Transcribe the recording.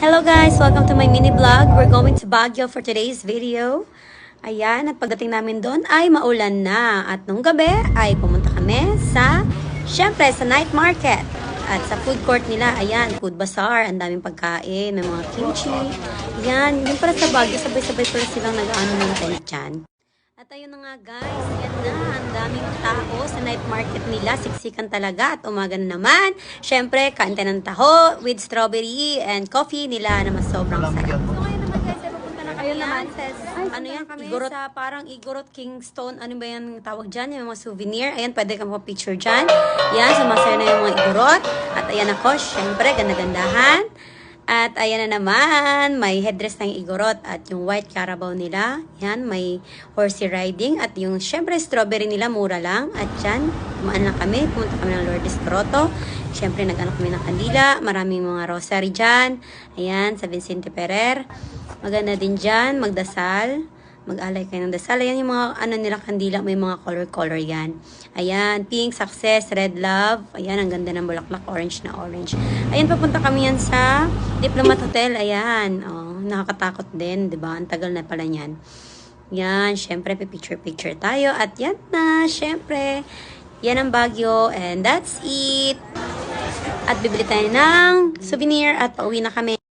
Hello guys! Welcome to my mini vlog. We're going to Baguio for today's video. Ayan, at pagdating namin doon ay maulan na. At nung gabi ay pumunta kami syempre sa night market. At sa food court nila, ayan, food bazaar, ang daming pagkain, may mga kimchi. Ayan, yung para sa Baguio, sabay-sabay pala silang nag-ano ng tent dyan. At ayun na nga guys, yan na, ang daming tao sa night market nila, siksikan talaga at umaga na naman. Syempre, kain tayo ng taho with strawberry and coffee nila na mas sobrang sarap. So ngayon naman guys, ay pupunta na kami yan ano yan, Igorot, sa parang Igorot Kingstone, ano ba yan tawag dyan, yung mga souvenir. Ayan, pwede kang pa-picture dyan. Yan, sumasaya na yung mga Igorot. At ayan ako, syempre, ganda-gandahan. At ayan na naman, may headdress ng Igorot at yung white Carabao nila. Yan, may horsey riding at yung syempre strawberry nila mura lang. At yan, tumaan lang kami, pumunta kami ng Lourdes Grotto. Syempre nag-ano kami ng kandila, maraming mga rosary dyan. Ayan, sa Vicente Ferrer. Maganda din dyan, magdasal. Mag-alay kayo ng dasal. Ayan yung mga ano nila kandila, may mga color yan. Ayan, pink, success, red love. Ayan, ang ganda ng bulaklak, orange na orange. Ayan, papunta kami yan sa Diplomat Hotel. Ayan, oh, nakakatakot din, di ba? Ang tagal na pala niyan. Yan, syempre, picture tayo. At yan na, syempre, yan ang Baguio. And that's it. At bibili tayo ng souvenir at pauwi na kami.